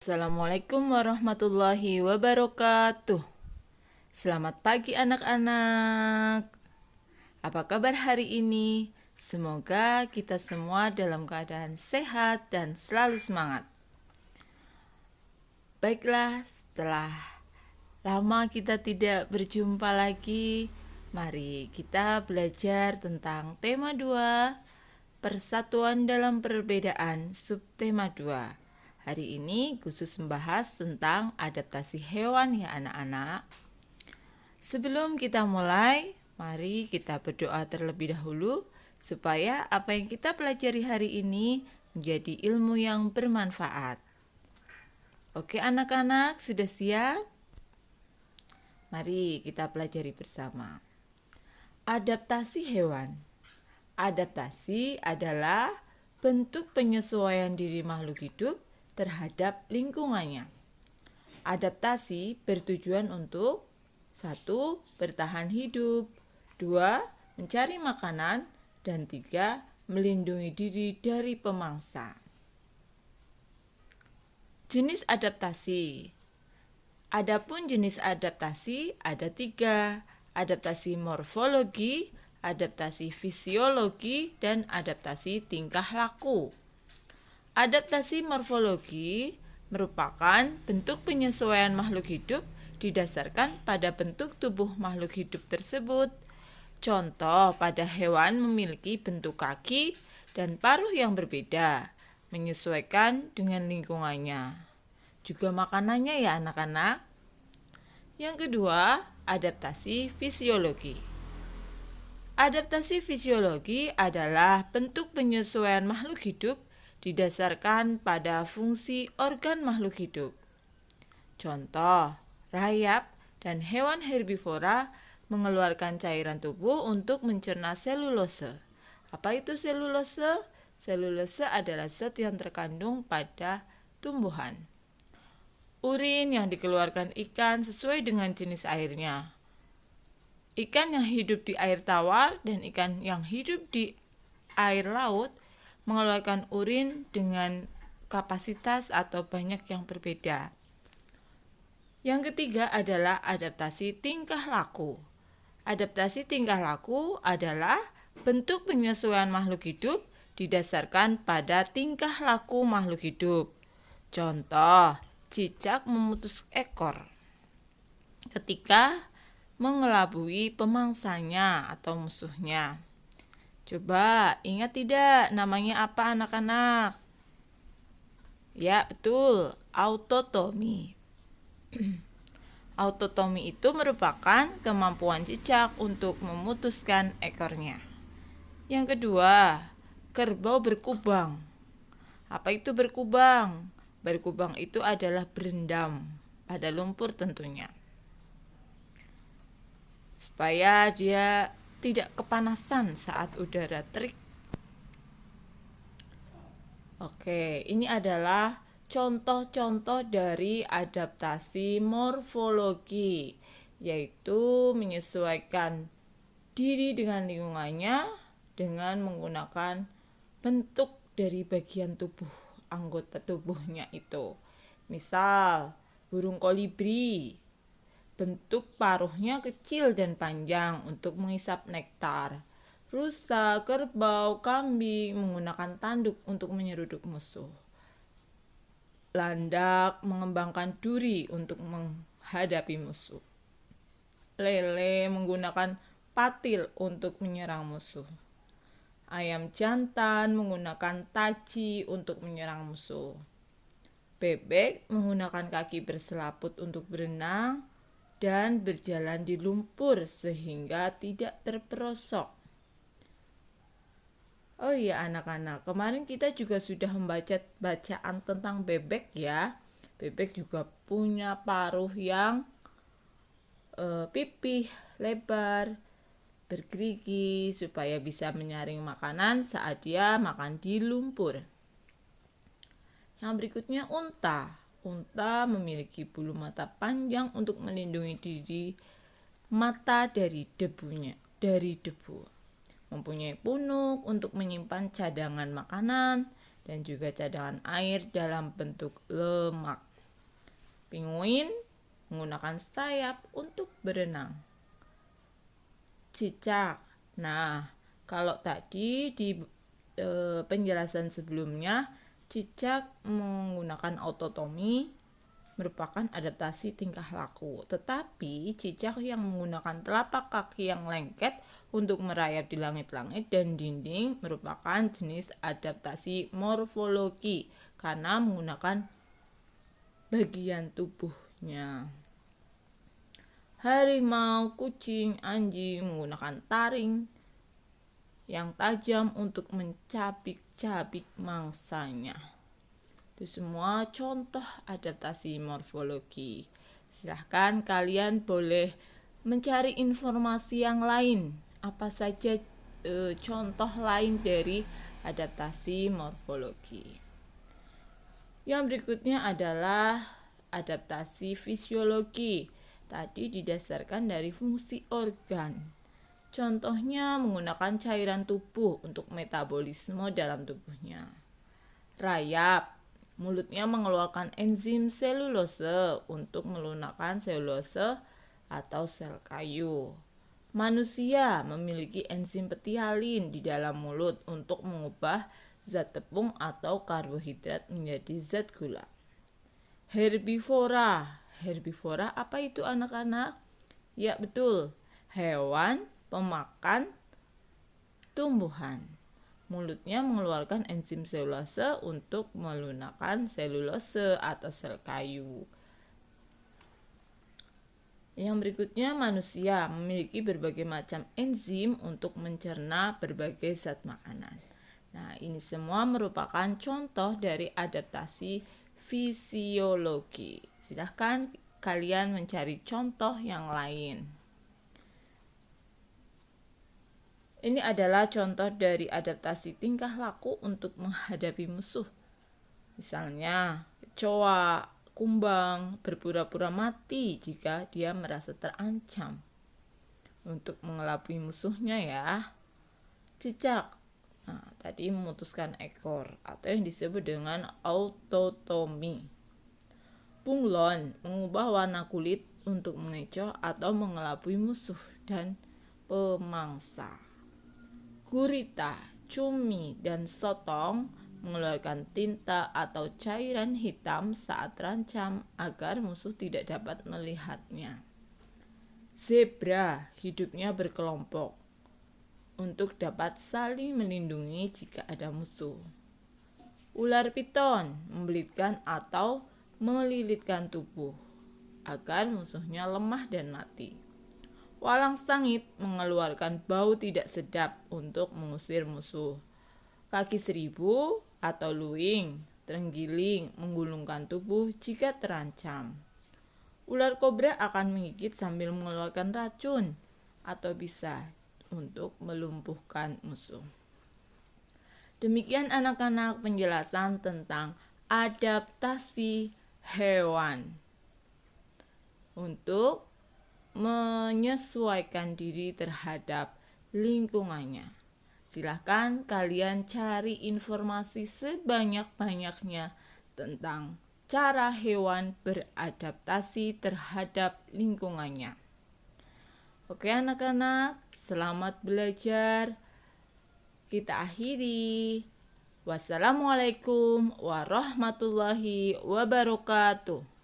Assalamualaikum warahmatullahi wabarakatuh. Selamat pagi anak-anak. Apa kabar hari ini? Semoga kita semua dalam keadaan sehat dan selalu semangat. Baiklah, setelah lama kita tidak berjumpa lagi, mari kita belajar tentang tema 2, Persatuan dalam Perbedaan, subtema 2. Hari ini khusus membahas tentang adaptasi hewan ya anak-anak. Sebelum kita mulai, mari kita berdoa terlebih dahulu supaya apa yang kita pelajari hari ini menjadi ilmu yang bermanfaat. Oke anak-anak, sudah siap? Mari kita pelajari bersama. Adaptasi hewan. Adaptasi adalah bentuk penyesuaian diri makhluk hidup terhadap lingkungannya. Adaptasi bertujuan untuk 1. Bertahan hidup, 2. Mencari makanan, dan 3. Melindungi diri dari pemangsa. Jenis adaptasi. Adapun jenis adaptasi ada 3, adaptasi morfologi, adaptasi fisiologi, dan adaptasi tingkah laku. Adaptasi morfologi merupakan bentuk penyesuaian makhluk hidup didasarkan pada bentuk tubuh makhluk hidup tersebut. Contoh, pada hewan memiliki bentuk kaki dan paruh yang berbeda, menyesuaikan dengan lingkungannya. Juga makanannya ya anak-anak. Yang kedua, adaptasi fisiologi. Adaptasi fisiologi adalah bentuk penyesuaian makhluk hidup didasarkan pada fungsi organ makhluk hidup. Contoh, rayap dan hewan herbivora mengeluarkan cairan tubuh untuk mencerna selulose. Apa itu selulose? Selulose adalah zat yang terkandung pada tumbuhan. Urin yang dikeluarkan ikan sesuai dengan jenis airnya. Ikan yang hidup di air tawar dan ikan yang hidup di air laut mengeluarkan urin dengan kapasitas atau banyak yang berbeda. Yang ketiga adalah adaptasi tingkah laku. Adaptasi tingkah laku adalah bentuk penyesuaian makhluk hidup didasarkan pada tingkah laku makhluk hidup. Contoh, cicak memutus ekor ketika mengelabui pemangsanya atau musuhnya. Coba ingat tidak namanya apa anak-anak? Ya betul, autotomi. Autotomi itu merupakan kemampuan cicak untuk memutuskan ekornya. Yang kedua, kerbau berkubang. Apa itu berkubang? Berkubang itu adalah berendam pada lumpur tentunya, supaya dia tidak kepanasan saat udara terik. Oke, ini adalah contoh-contoh dari adaptasi morfologi, yaitu menyesuaikan diri dengan lingkungannya dengan menggunakan bentuk dari bagian tubuh, anggota tubuhnya itu. Misal, burung kolibri, bentuk paruhnya kecil dan panjang untuk menghisap nektar. Rusa, kerbau, kambing menggunakan tanduk untuk menyeruduk musuh. Landak mengembangkan duri untuk menghadapi musuh. Lele menggunakan patil untuk menyerang musuh. Ayam jantan menggunakan taji untuk menyerang musuh. Bebek menggunakan kaki berselaput untuk berenang dan berjalan di lumpur sehingga tidak terperosok. Oh iya anak-anak, kemarin kita juga sudah membaca bacaan tentang bebek ya. Bebek juga punya paruh yang pipih, lebar, bergerigi supaya bisa menyaring makanan saat dia makan di lumpur. Yang berikutnya unta. Unta memiliki bulu mata panjang untuk melindungi diri mata dari debu. Mempunyai punuk untuk menyimpan cadangan makanan dan juga cadangan air dalam bentuk lemak. Penguin menggunakan sayap untuk berenang. Cicak. Nah, kalau tadi di penjelasan sebelumnya, cicak menggunakan autotomi merupakan adaptasi tingkah laku. Tetapi cicak yang menggunakan telapak kaki yang lengket untuk merayap di langit-langit dan dinding merupakan jenis adaptasi morfologi karena menggunakan bagian tubuhnya. Harimau, kucing, anjing menggunakan taring yang tajam untuk mencabik-cabik mangsanya. Itu semua contoh adaptasi morfologi. Silahkan kalian boleh mencari informasi yang lain. Apa saja contoh lain dari adaptasi morfologi. Yang berikutnya adalah adaptasi fisiologi. Tadi didasarkan dari fungsi organ. Contohnya menggunakan cairan tubuh untuk metabolisme dalam tubuhnya. Rayap. Mulutnya mengeluarkan enzim selulose untuk melunakkan selulose atau sel kayu. Manusia memiliki enzim petialin di dalam mulut untuk mengubah zat tepung atau karbohidrat menjadi zat gula. Herbivora. Herbivora apa itu anak-anak? Ya betul, hewan pemakan tumbuhan. Mulutnya mengeluarkan enzim selulose untuk melunakkan selulose atau sel kayu. Yang berikutnya manusia memiliki berbagai macam enzim untuk mencerna berbagai zat makanan. Nah, ini semua merupakan contoh dari adaptasi fisiologi. Silahkan kalian mencari contoh yang lain. Ini adalah contoh dari adaptasi tingkah laku untuk menghadapi musuh. Misalnya, kecoa, kumbang berpura-pura mati jika dia merasa terancam. Untuk mengelabui musuhnya ya. Cicak. Nah, tadi memutuskan ekor atau yang disebut dengan autotomi. Bunglon mengubah warna kulit untuk mengecoh atau mengelabui musuh dan pemangsa. Gurita, cumi, dan sotong mengeluarkan tinta atau cairan hitam saat terancam agar musuh tidak dapat melihatnya. Zebra hidupnya berkelompok untuk dapat saling melindungi jika ada musuh. Ular piton membelitkan atau melilitkan tubuh agar musuhnya lemah dan mati. Walang sangit mengeluarkan bau tidak sedap untuk mengusir musuh. Kaki seribu atau luwing terenggiling menggulungkan tubuh jika terancam. Ular kobra akan menggigit sambil mengeluarkan racun atau bisa untuk melumpuhkan musuh. Demikian anak-anak penjelasan tentang adaptasi hewan untuk menyesuaikan diri terhadap lingkungannya. Silahkan kalian cari informasi sebanyak-banyaknya tentang cara hewan beradaptasi terhadap lingkungannya. Oke anak-anak, selamat belajar. Kita akhiri. Wassalamualaikum warahmatullahi wabarakatuh.